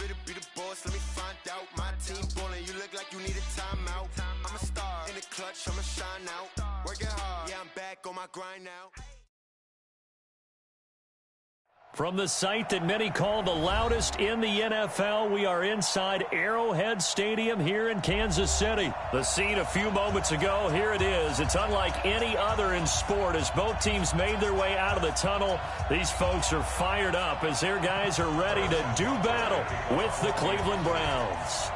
me to be the boss, let me find out. My team ballin', you look like you need a timeout. I'm a star, in the clutch, I'ma shine out. Working hard, yeah, I'm back on my grind now. From the site that many call the loudest in the NFL, we are inside Arrowhead Stadium here in Kansas City. The scene a few moments ago, here it is. It's unlike any other in sport as both teams made their way out of the tunnel. These folks are fired up as their guys are ready to do battle with the Cleveland Browns.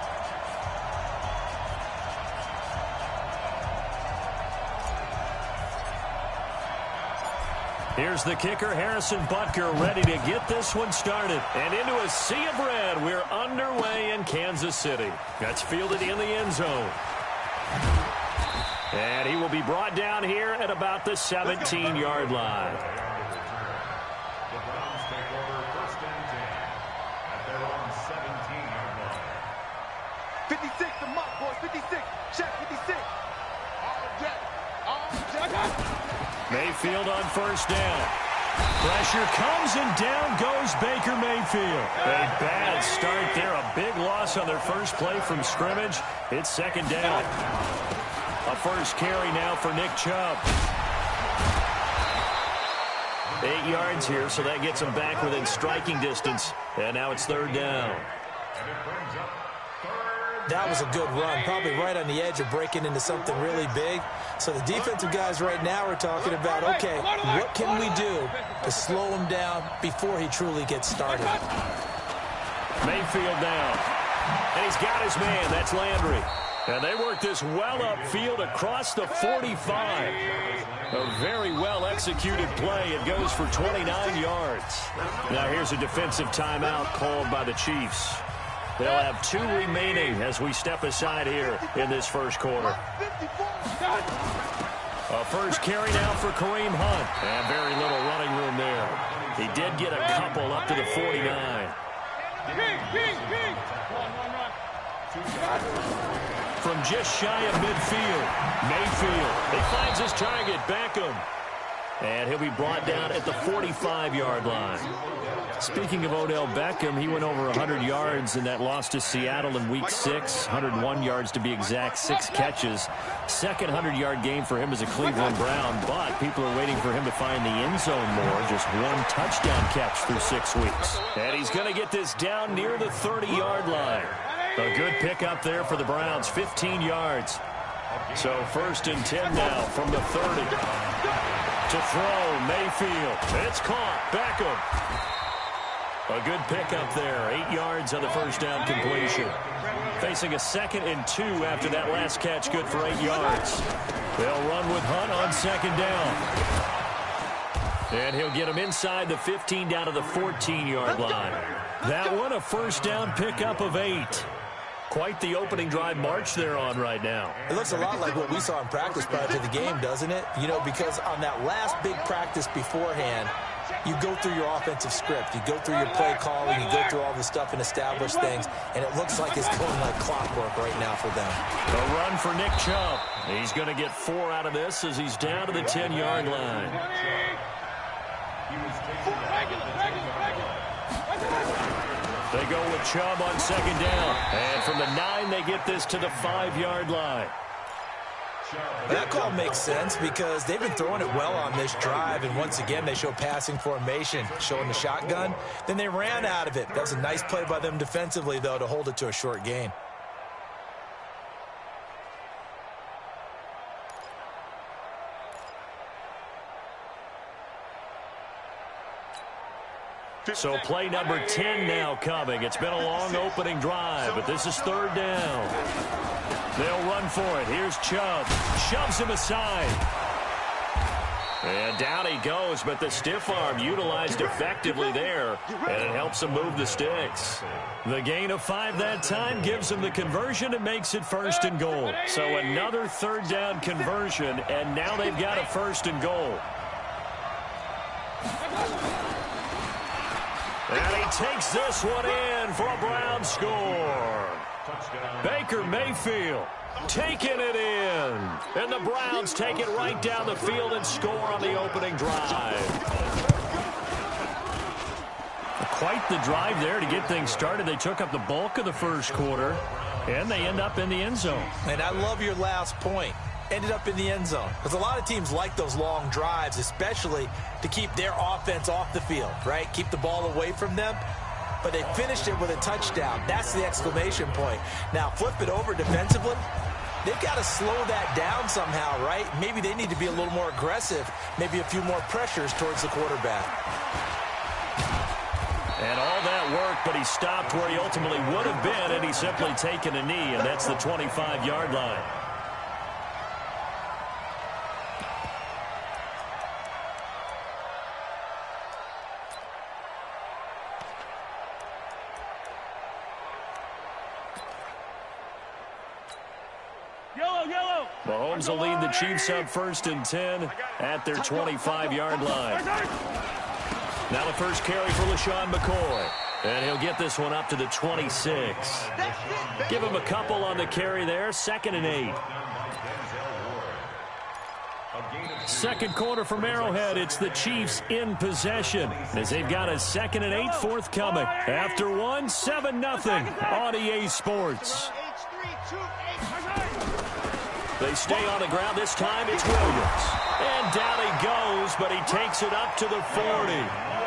Here's the kicker, Harrison Butker, ready to get this one started. And into a sea of red, we're underway in Kansas City. That's fielded in the end zone. And he will be brought down here at about the 17-yard line. The Browns take over first and 10 at their own 17-yard line. 56, the mark, boys, 56. Check 56. All jet. Mayfield on first down. Pressure comes and down goes Baker Mayfield. A bad start there. A big loss on their first play from scrimmage. It's second down. A first carry now for Nick Chubb. 8 yards here, so that gets him back within striking distance. And now it's third down. That was a good run, probably right on the edge of breaking into something really big. So the defensive guys right now are talking about, okay, what can we do to slow him down before he truly gets started? Mayfield down. And he's got his man. That's Landry. And they work this well upfield across the 45. A very well-executed play. It goes for 29 yards. Now here's a defensive timeout called by the Chiefs. They'll have 2 remaining as we step aside here in this first quarter. A first carry now for Kareem Hunt. And very little running room there. He did get a couple up to the 49. From just shy of midfield, Mayfield. He finds his target, Beckham. And he'll be brought down at the 45-yard line. Speaking of Odell Beckham, he went over 100 yards in that loss to Seattle in Week 6. 101 yards to be exact, 6 catches. Second 100-yard game for him as a Cleveland Brown, but people are waiting for him to find the end zone more. Just 1 touchdown catch through 6 weeks. And he's going to get this down near the 30-yard line. A good pickup there for the Browns, 15 yards. So first and 10 now from the 30. To throw, Mayfield. It's caught. Beckham. A good pickup there. 8 yards on the first down completion. Facing a 2nd and 2 after that last catch. Good for 8 yards. They'll run with Hunt on second down. And he'll get him inside the 15 down to the 14-yard line. That one a first down pickup of 8. Quite the opening drive march they're on right now. It looks a lot like what we saw in practice prior to the game, doesn't it? You know, because on that last big practice beforehand, you go through your offensive script. You go through your play calling. You go through all this stuff and establish things. And it looks like it's going like clockwork right now for them. A run for Nick Chubb. He's going to get 4 out of this as he's down to the 10-yard line. They go with Chubb on second down. And from the 9, they get this to the 5-yard line. That call makes sense because they've been throwing it well on this drive, and once again they show passing formation, showing the shotgun. Then they ran out of it. That was a nice play by them defensively, though, to hold it to a short gain. So play number 10 now coming. It's been a long opening drive, but this is third down. They'll run for it. Here's Chubb. Shoves him aside. And down he goes, but the stiff arm utilized effectively there, and it helps him move the sticks. The gain of 5 that time gives him the conversion and makes it first and goal. So another third down conversion, and now they've got a first and goal. And he takes this one in for a Brown score. Baker Mayfield taking it in. And the Browns take it right down the field and score on the opening drive. A quite the drive there to get things started. They took up the bulk of the first quarter, and they end up in the end zone. And I love your last point. Ended up in the end zone. Because a lot of teams like those long drives, especially to keep their offense off the field, right? Keep the ball away from them. But they finished it with a touchdown. That's the exclamation point. Now, flip it over defensively. They've got to slow that down somehow, right? Maybe they need to be a little more aggressive. Maybe a few more pressures towards the quarterback. And all that work, but he stopped where he ultimately would have been, and he's simply taken a knee, and that's the 25-yard line. Mahomes will lead the Chiefs up 1st and 10 at their 25-yard line. Now the first carry for LaShawn McCoy. And he'll get this one up to the 26. Give him a couple on the carry there. 2nd and 8. Second quarter from Arrowhead. It's the Chiefs in possession as they've got a 2nd and 8 forthcoming. After one, 7-0 on EA Sports. They stay on the ground. This time it's Williams. And down he goes, but he takes it up to the 40.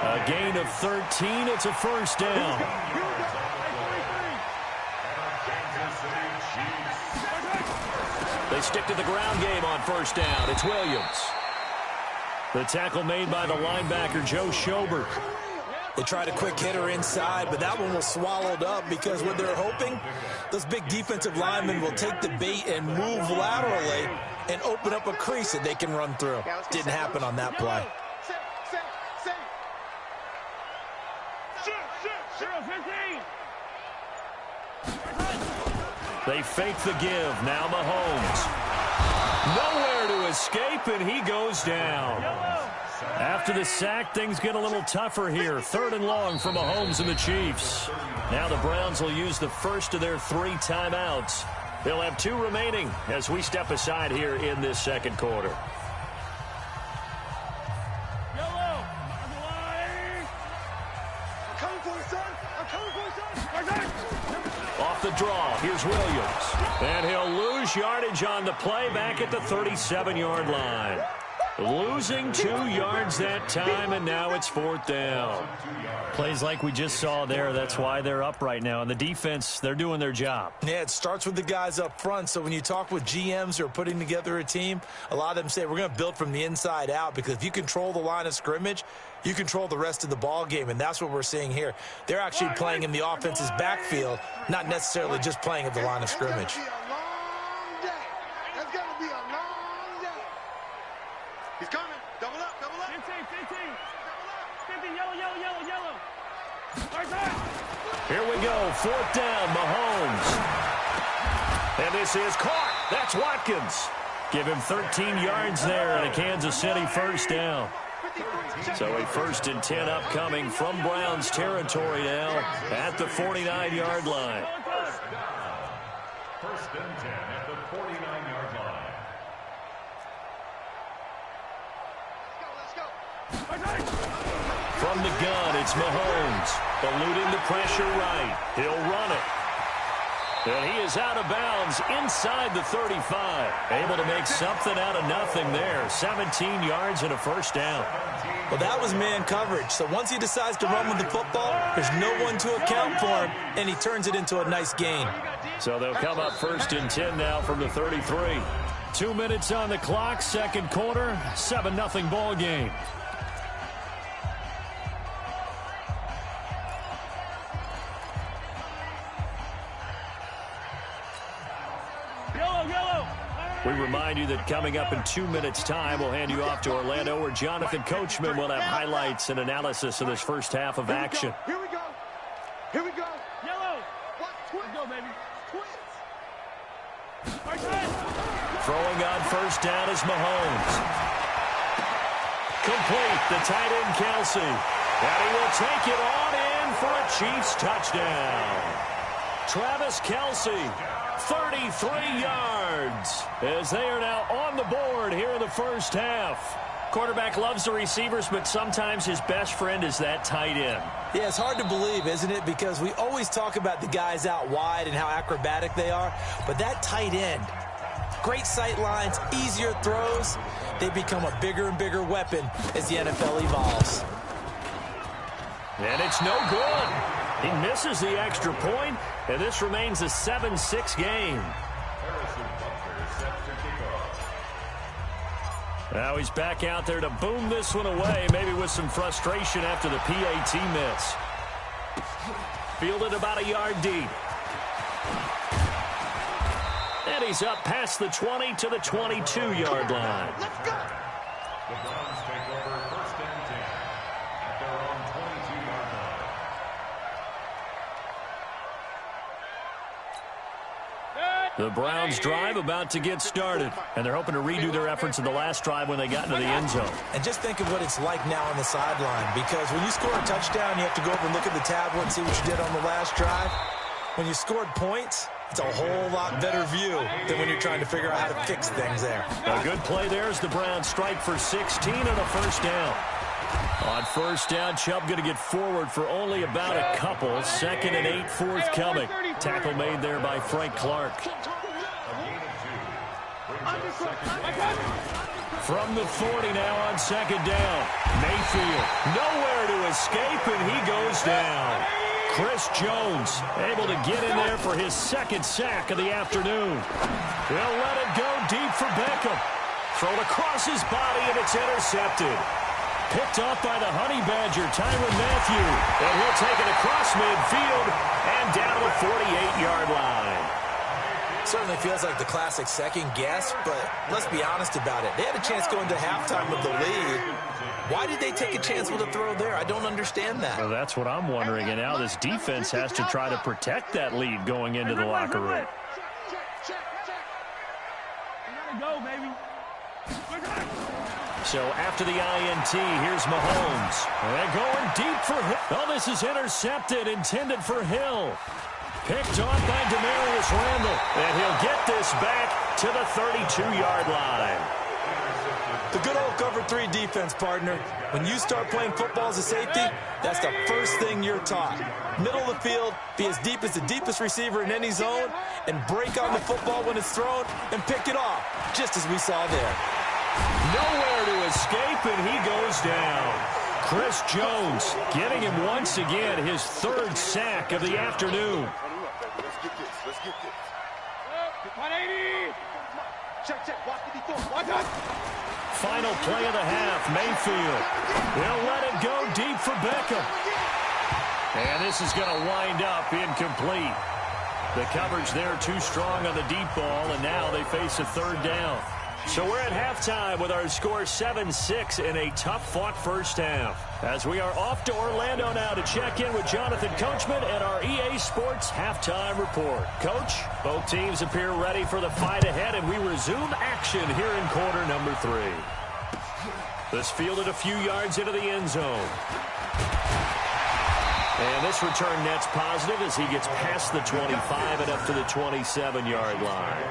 A gain of 13. It's a first down. They stick to the ground game on first down. It's Williams. The tackle made by the linebacker, Joe Schobert. They tried a quick hitter inside, but that one was swallowed up because what they're hoping, those big defensive linemen will take the bait and move laterally and open up a crease that they can run through. Didn't happen on that play. They fake the give. Now Mahomes. Nowhere to escape, and he goes down. After the sack, things get a little tougher here. 3rd and long for Mahomes and the Chiefs. Now the Browns will use the first of their 3 timeouts. They'll have 2 remaining as we step aside here in this second quarter. Off the draw, here's Williams. And he'll lose yardage on the play back at the 37-yard line. Losing 2 yards that time, and now it's 4th down. Plays like we just saw there. That's why they're up right now. And the defense, they're doing their job. Yeah, it starts with the guys up front. So when you talk with GMs who are putting together a team, a lot of them say we're going to build from the inside out, because if you control the line of scrimmage, you control the rest of the ball game, and that's what we're seeing here. They're actually playing in the offense's backfield, not necessarily just playing at the line of scrimmage. He's coming. Double up, double up. 15, 15. 15, yellow. Here we go. 4th down, Mahomes. And this is caught. That's Watkins. Give him 13 yards there and a Kansas City first down. So a 1st and 10 upcoming from Browns territory now at the 49-yard line. 1st and 10 at the 49-yard line. From the gun, it's Mahomes. Eluding the pressure right. He'll run it. And he is out of bounds inside the 35. Able to make something out of nothing there. 17 yards and a first down. Well, that was man coverage. So once he decides to run with the football, there's no one to account for him, and he turns it into a nice gain. So they'll come up 1st and 10 now from the 33. 2 minutes on the clock, second quarter, 7-0 ball game. We remind you that coming up in 2 minutes' time, we'll hand you off to Orlando, where Jonathan Coachman will have highlights and analysis of this first half of action. Here we go. Here we go. Yellow. What? Twins. Go, baby. Twins. Throwing on first down is Mahomes. Complete. The tight end, Kelsey. And he will take it on in for a Chiefs touchdown. Travis Kelsey. 33 yards as they are now on the board here in the first half. Quarterback loves the receivers, but sometimes his best friend is that tight end. Yeah, it's hard to believe, isn't it? Because we always talk about the guys out wide and how acrobatic they are. But that tight end, great sight lines, easier throws, they become a bigger and bigger weapon as the NFL evolves. And it's no good. He misses the extra point, and this remains a 7-6 game. Now he's back out there to boom this one away, maybe with some frustration after the PAT miss. Fielded about a yard deep. And he's up past the 20 to the 22-yard line. Let's go. The Browns take over 1st and 10 at their own 22-yard line. The Browns drive about to get started, and they're hoping to redo their efforts in the last drive when they got into the end zone. And just think of what it's like now on the sideline, because when you score a touchdown, you have to go over and look at the tablet and see what you did on the last drive. When you scored points, it's a whole lot better view than when you're trying to figure out how to fix things there. A good play there as the Browns strike for 16 and a first down. On first down, Chubb going to get forward for only about a couple. 2nd and 8 forthcoming. Tackle made there by Frank Clark. From the 40 now on 2nd down. Mayfield nowhere to escape, and he goes down. Chris Jones able to get in there for his 2nd sack of the afternoon. He'll let it go deep for Beckham. Thrown across his body, and it's intercepted. Picked off by the Honey Badger, Tyrann Mathieu. And he'll take it across midfield and down to the 48-yard line. Certainly feels like the classic second guess, but let's be honest about it. They had a chance going to halftime with the lead. Why did they take a chance with a throw there? I don't understand that. Well, that's what I'm wondering. And now this defense has to try to protect that lead going into the locker room. You gotta go, baby. So after the INT, here's Mahomes. And going deep for Hill. Oh, this is intercepted, intended for Hill. Picked off by Demarius Randall. And he'll get this back to the 32-yard line. The good old cover 3 defense, partner. When you start playing football as a safety, that's the first thing you're taught. Middle of the field, be as deep as the deepest receiver in any zone, and break on the football when it's thrown and pick it off, just as we saw there. Nowhere to escape, and he goes down. Chris Jones getting him once again, his 3rd sack of the afternoon. Let's get this. Let's get this. 180. Check. Watch 54. Watch out. Final play of the half, Mayfield. He'll let it go deep for Beckham. And this is going to wind up incomplete. The coverage there too strong on the deep ball, and now they face a 3rd down. So we're at halftime with our score 7-6 in a tough-fought first half. As we are off to Orlando now to check in with Jonathan Coachman and our EA Sports Halftime Report. Coach, both teams appear ready for the fight ahead, and we resume action here in quarter number 3. This fielded a few yards into the end zone. And this return net's positive as he gets past the 25 and up to the 27-yard line.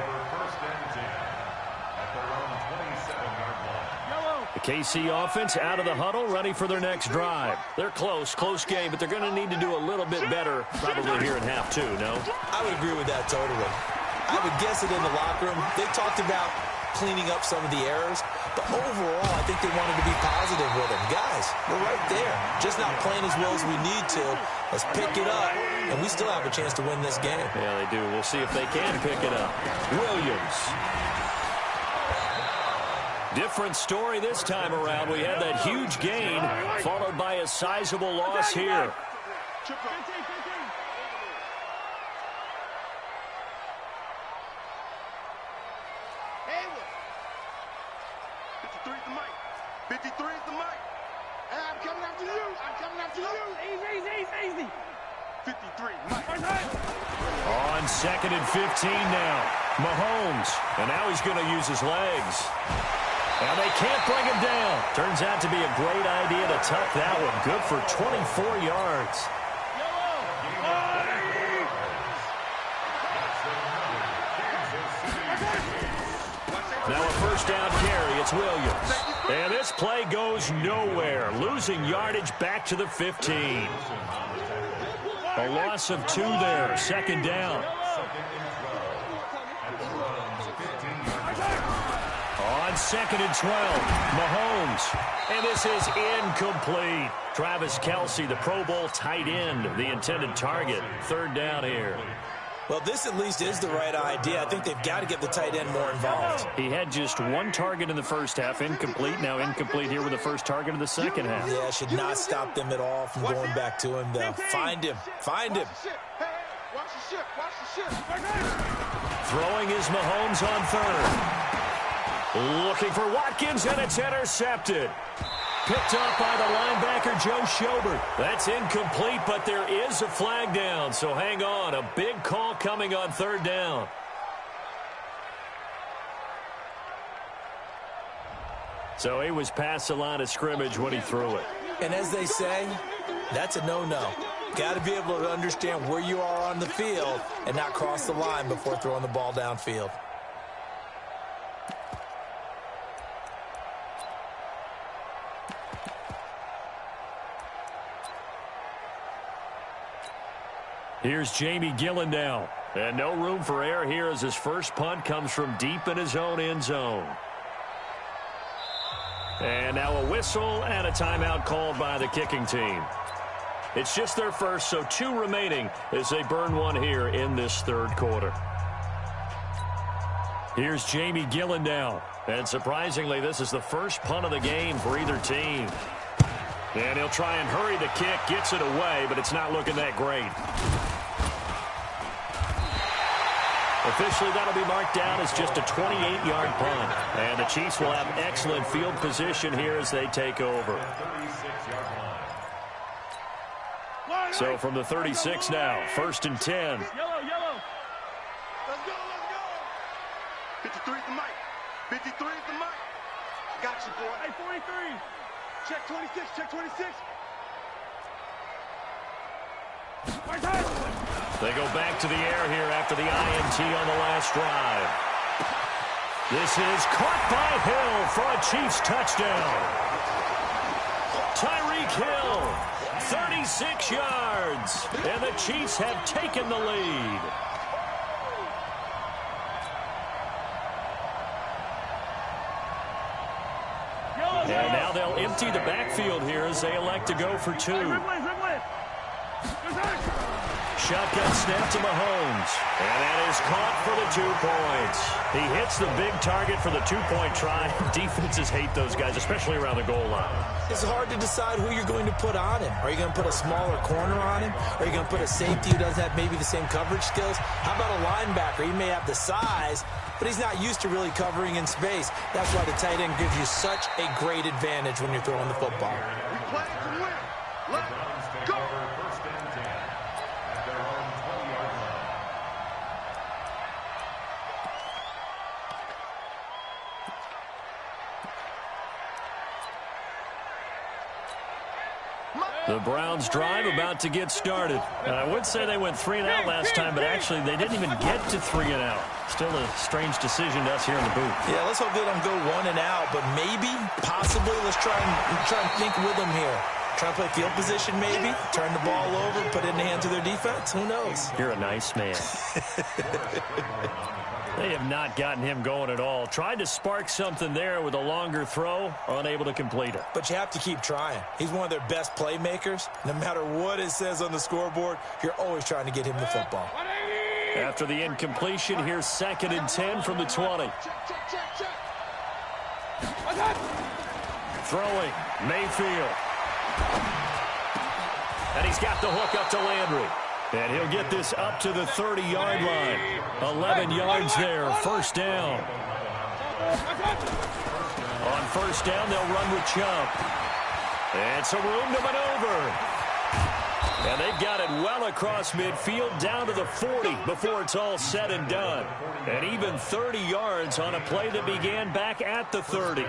The KC offense out of the huddle, ready for their next drive. They're close game, but they're going to need to do a little bit better probably here in half 2, no? I would agree with that totally. I would guess it in the locker room. They talked about cleaning up some of the errors, but overall, I think they wanted to be positive with them. Guys, we're right there. Just not playing as well as we need to. Let's pick it up, and we still have a chance to win this game. Yeah, they do. We'll see if they can pick it up. Williams. Different story this time around. We had that huge gain, followed by a sizable loss here. 53 is the mic. Hey, I'm coming after you. Easy. 53, Mike. On 2nd and 15 now. Mahomes. And now he's going to use his legs. Now they can't bring him down. Turns out to be a great idea to tuck that one. Good for 24 yards. Now a first down carry. It's Williams. And this play goes nowhere, losing yardage back to the 15. A loss of 2 there, second down. On second and 12, Mahomes. And this is incomplete. Travis Kelce, the Pro Bowl tight end, the intended target. Third down here. Well, this at least is the right idea. I think they've got to get the tight end more involved. He had just 1 target in the first half, incomplete. Now incomplete here with the first target of the second half. Yeah, should not stop them at all from going back to him, though. Find him. Find him. Throwing is Mahomes on third. Looking for Watkins, and it's intercepted. Picked up by the linebacker, Joe Schobert. That's incomplete, but there is a flag down, so hang on. A big call coming on third down. So he was past the line of scrimmage when he threw it. And as they say, that's a no-no. Got to be able to understand where you are on the field and not cross the line before throwing the ball downfield. Here's Jamie Gillen now. And no room for error here as his first punt comes from deep in his own end zone. And now a whistle and a timeout called by the kicking team. It's just their first, so 2 remaining as they burn 1 here in this third quarter. Here's Jamie Gillen now. And surprisingly, this is the first punt of the game for either team. And he'll try and hurry the kick, gets it away, but it's not looking that great. Officially, that'll be marked down as just a 28-yard punt. And the Chiefs will have excellent field position here as they take over. So from the 36 now, first and 10. Yellow. Let's go. 53 is the mic. 53 is the mic. Got you, boy. Hey, 43. Check 26. They go back to the air here after the INT on the last drive. This is caught by Hill for a Chiefs touchdown. Tyreek Hill, 36 yards, and the Chiefs have taken the lead. And now they'll empty the backfield here as they elect to go for 2. Shotgun snap to Mahomes. And that is caught for the 2 points. He hits the big target for the 2-point try. Defenses hate those guys, especially around the goal line. It's hard to decide who you're going to put on him. Are you going to put a smaller corner on him? Are you going to put a safety who doesn't have maybe the same coverage skills? How about a linebacker? He may have the size, but he's not used to really covering in space. That's why the tight end gives you such a great advantage when you're throwing the football. We play to win. Let's go. First and 10 at their own 20-yard line. The Browns drive about to get started. I would say they went 3 and out last time, but actually they didn't even get to 3 and out. Still a strange decision to us here in the booth. Yeah, let's hope they don't go 1 and out, but maybe, possibly, let's try and think with them here. Try to play field position maybe, turn the ball over, put it in the hands of their defense. Who knows? You're a nice man. They have not gotten him going at all. Tried to spark something there with a longer throw, unable to complete it. But you have to keep trying. He's one of their best playmakers. No matter what it says on the scoreboard, you're always trying to get him the football. After the incompletion, here's second and 10 from the 20. Throwing, Mayfield. And he's got the hook up to Landry. And he'll get this up to the 30-yard line. 11 yards there, first down. On first down, they'll run with Chubb. And some room to maneuver. And they've got it well across midfield down to the 40 before it's all said and done. And even 30 yards on a play that began back at the 30.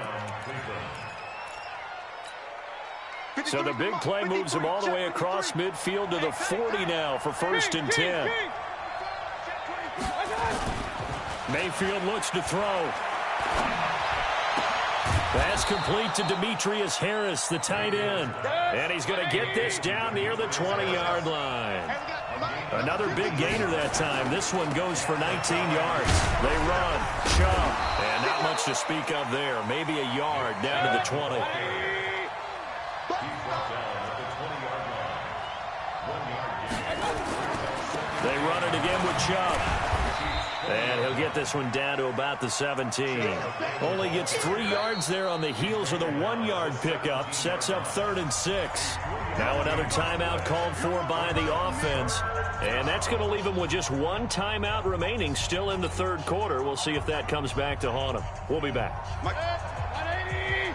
So the big play moves him all the way across midfield to the 40 now for first and 10. Mayfield looks to throw. Pass complete to Demetrius Harris, the tight end. And he's going to get this down near the 20-yard line. Another big gainer that time. This one goes for 19 yards. They run, shove, and not much to speak of there. Maybe a yard down to the 20. They run it again with Chubb. And he'll get this one down to about the 17. Only gets 3 yards there on the heels of the 1-yard pickup. Sets up 3rd and 6. Now another timeout called for by the offense. And that's going to leave him with just 1 timeout remaining still in the 3rd quarter. We'll see if that comes back to haunt him. We'll be back. Mike. 180.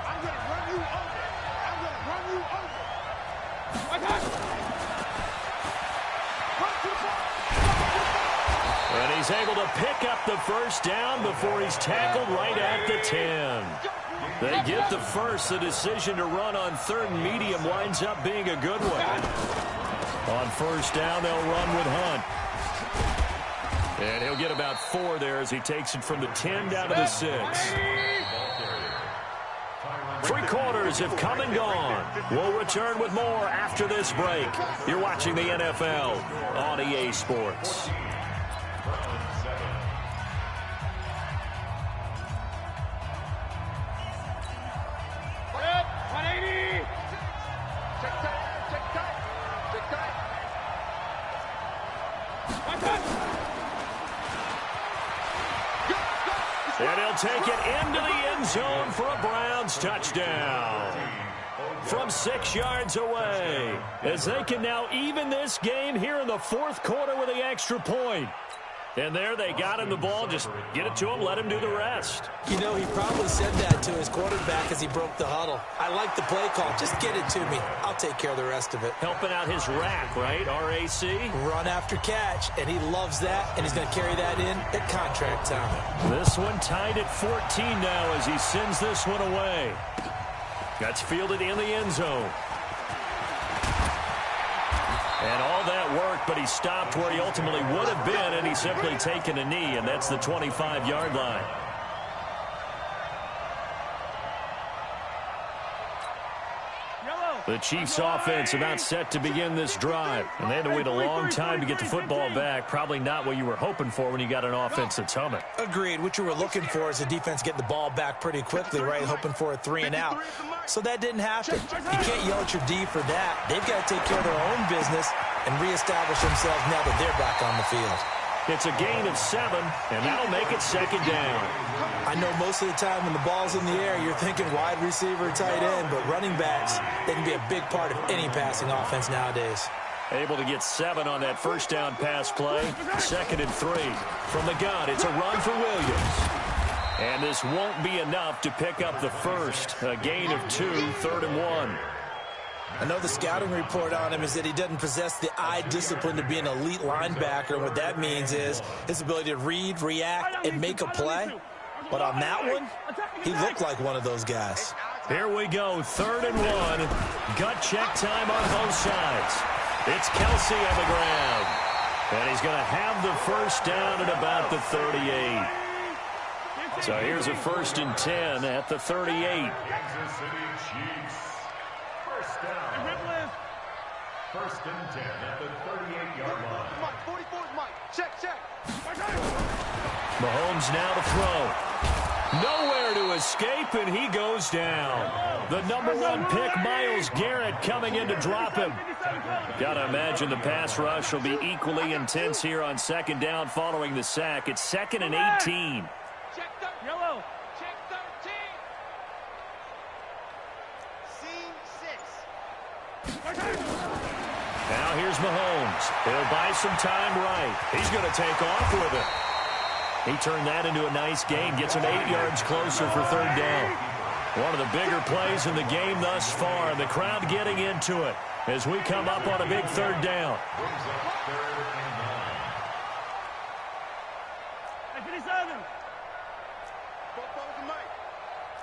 I'm going to run you over. I'm going to run you over. Mike, run too far. And he's able to pick up the first down before he's tackled right at the 10. They get the first. The decision to run on 3rd and medium winds up being a good one. On first down, they'll run with Hunt. And he'll get about 4 there as he takes it from the 10 down to the 6. 3 quarters have come and gone. We'll return with more after this break. You're watching the NFL on EA Sports. And he'll take it into the end zone for a Browns touchdown. From 6 yards away, as they can now even this game here in the 4th quarter with the extra point. And there they got him the ball. Just get it to him, let him do the rest. You know, he probably said that to his quarterback as he broke the huddle. I like the play call. Just get it to me. I'll take care of the rest of it. Helping out his rack, right? R-A-C? Run after catch, and he loves that, and he's going to carry that in at contract time. This one tied at 14 now as he sends this one away. That's fielded in the end zone. And all that worked, but he stopped where he ultimately would have been, and he's simply taken a knee, and that's the 25-yard line. The Chiefs' offense about set to begin this drive. And they had to wait a long time to get the football back. Probably not what you were hoping for when you got an offense that's humming. Agreed. What you were looking for is the defense getting the ball back pretty quickly, right? Hoping for a 3 and out. So that didn't happen. You can't yell at your D for that. They've got to take care of their own business and reestablish themselves now that they're back on the field. It's a gain of 7, and that'll make it 2nd down. I know most of the time when the ball's in the air, you're thinking wide receiver, tight end, but running backs, they can be a big part of any passing offense nowadays. Able to get 7 on that first down pass play. 2nd and 3. From the gun, it's a run for Williams. And this won't be enough to pick up the first. A gain of 2, 3rd and 1. I know the scouting report on him is that he doesn't possess the eye discipline to be an elite linebacker. And what that means is his ability to read, react, and make a play. But on that one, he looked like one of those guys. Here we go, 3rd and 1. Gut check time on both sides. It's Kelsey on the ground. And he's going to have the first down at about the 38. So here's a 1st and 10 at the 38. First and 10 at the 38-yard line. Mike, 44 is Mike. Check. Mahomes now to throw. Nowhere to escape, and he goes down. The number 1 pick, Myles Garrett, coming in to drop him. Gotta imagine the pass rush will be equally intense here on 2nd down following the sack. It's 2nd and 18. Check yellow. Check 13. Scene 6. Now here's Mahomes. He'll buy some time right. He's going to take off with it. He turned that into a nice gain. Gets him 8 yards closer for 3rd down. One of the bigger plays in the game thus far. The crowd getting into it as we come up on a big 3rd down.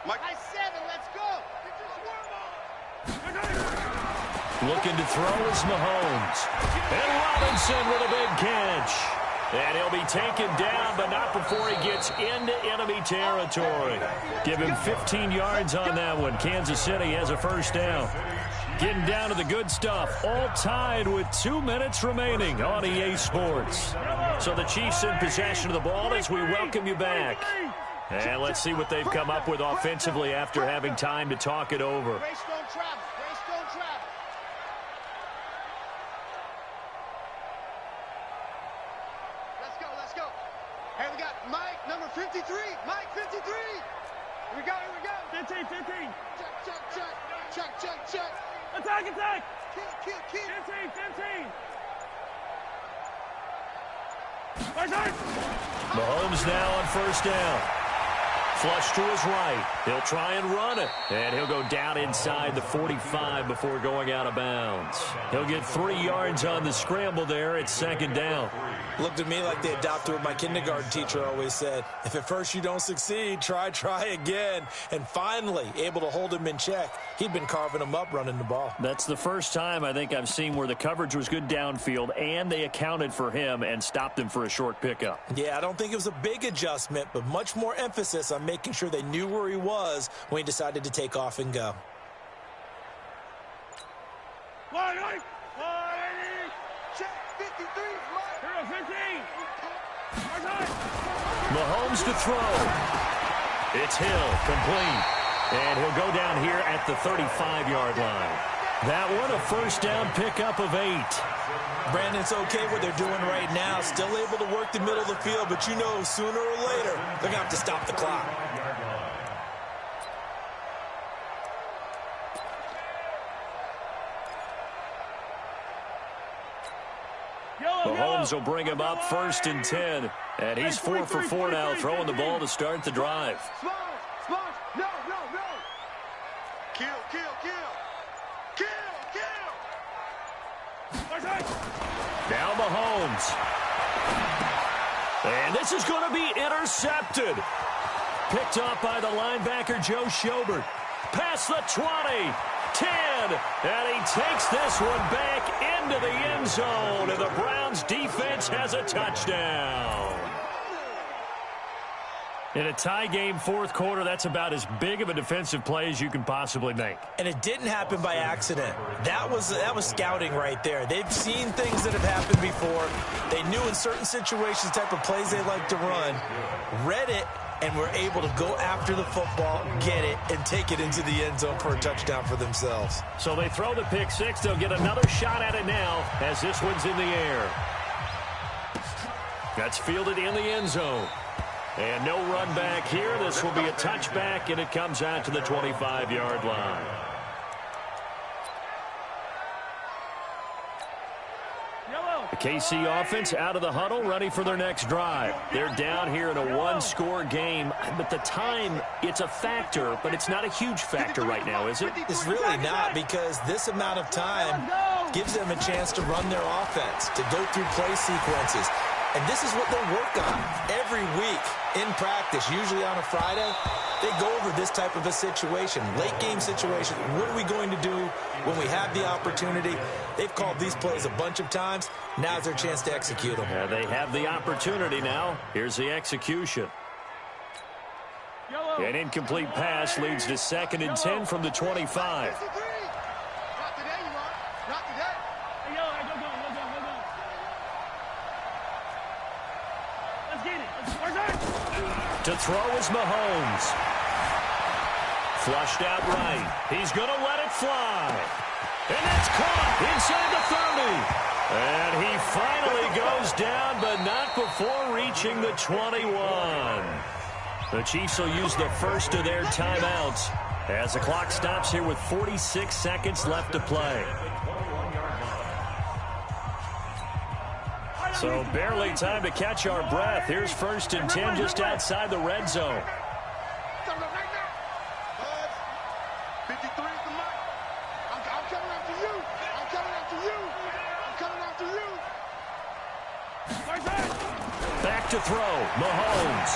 Mike. I 7, let's go. Looking to throw is Mahomes. And Robinson with a big catch. And he'll be taken down, but not before he gets into enemy territory. Give him 15 yards on that one. Kansas City has a first down. Getting down to the good stuff. All tied with 2 minutes remaining on EA Sports. So the Chiefs in possession of the ball as we welcome you back. And let's see what they've come up with offensively after having time to talk it over. Race don't travel. Race don't travel. Let's go, let's go. Hey, we got Mike, number 53. Mike, 53. Here we go, here we go. 15, 15. Check, check, check. Check, check, check. Attack, attack. Kill, kill, kill. 15, 15. Mahomes now on first down. Flush to his right. He'll try and run it. And he'll go down inside the 45 before going out of bounds. He'll get 3 yards on the scramble there. It's second down. Looked at me like they adopted what my kindergarten teacher always said. If at first you don't succeed, try again. And finally, able to hold him in check. He'd been carving him up running the ball. That's the first time I think I've seen where the coverage was good downfield and they accounted for him and stopped him for a short pickup. Yeah, I don't think it was a big adjustment, but much more emphasis on making sure they knew where he was when he decided to take off and go. Check, 53. Mahomes to throw. It's Hill, complete. And he'll go down here at the 35-yard line. That one, a first down pickup of 8. Brandon, it's okay what they're doing right now. Still able to work the middle of the field, but you know sooner or later they're going to have to stop the clock. Mahomes will bring him up first and 10. And he's 4 for 4 now, throwing the ball to start the drive. Smalls, no. Kill, kill, kill. Kill, kill. Now Mahomes. And this is going to be intercepted. Picked up by the linebacker, Joe Schobert. Past the 20. 10, and he takes this one back into the end zone, and the Browns defense has a touchdown. In a tie game, fourth quarter, that's about as big of a defensive play as you can possibly make. And it didn't happen by accident. That was scouting right there. They've seen things that have happened before. They knew in certain situations the type of plays they like to run, read it, and were able to go after the football, get it, and take it into the end zone for a touchdown for themselves. So they throw the pick six. They'll get another shot at it now as this one's in the air. That's fielded in the end zone. And no run back here. This will be a touchback, and it comes out to the 25-yard line. The KC offense out of the huddle, ready for their next drive. They're down here in a one-score game, but the time, it's a factor, but it's not a huge factor right now, is it? It's really not, because this amount of time gives them a chance to run their offense, to go through play sequences. And this is what they work on every week in practice, usually on a Friday. They go over this type of a situation, late game situation. What are we going to do when we have the opportunity? They've called these plays a bunch of times. Now's their chance to execute them. Yeah, they have the opportunity now. Here's the execution. An incomplete pass leads to 2nd and 10 from the 25. Not today, you are. Not today. Hey, go. Let's get it. To throw is Mahomes. Flushed out right. He's going to let it fly. And it's caught inside the 30. And he finally goes down, but not before reaching the 21. The Chiefs will use the first of their timeouts as the clock stops here with 46 seconds left to play. So barely time to catch our breath. Here's 1st and 10 just outside the red zone. 53 is the mark. I'm coming after you. I'm coming after you. Back to throw. Mahomes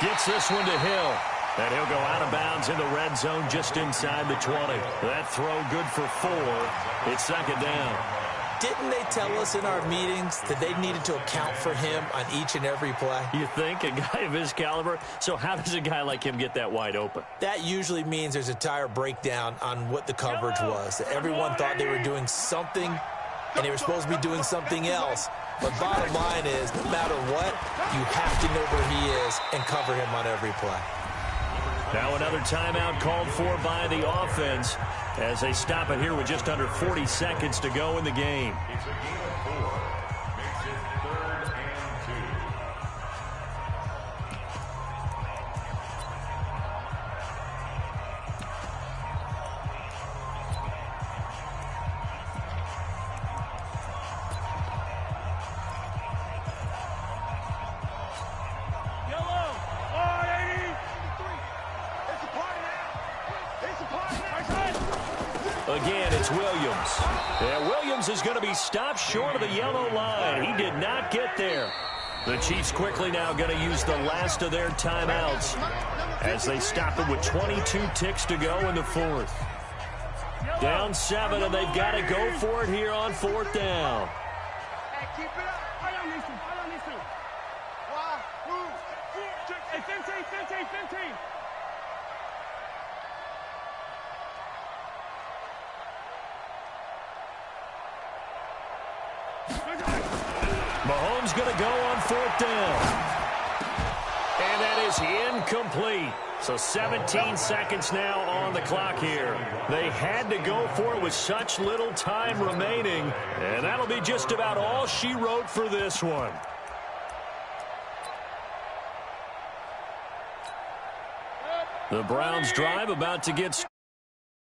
gets this one to Hill. And he'll go out of bounds in the red zone just inside the 20. That throw good for 4. It's 2nd down. Didn't they tell us in our meetings that they needed to account for him on each and every play? You think? A guy of his caliber? So how does a guy like him get that wide open? That usually means there's a entire breakdown on what the coverage was. Everyone thought they were doing something, and they were supposed to be doing something else. But bottom line is, no matter what, you have to know where he is and cover him on every play. Now another timeout called for by the offense as they stop it here with just under 40 seconds to go in the game. It's a game of 4. Makes it 3rd and 2. Again, it's Williams. Yeah, Williams is going to be stopped short of the yellow line. He did not get there. The Chiefs quickly now going to use the last of their timeouts as they stop it with 22 ticks to go in the fourth. Down 7, and they've got to go for it here on 4th down. Hey, keep it up. I don't need to. Why? Move. 15. Mahomes going to go on 4th down. And that is incomplete. So 17 seconds now on the clock here. They had to go for it with such little time remaining. And that'll be just about all she wrote for this one. The Browns drive about to get started.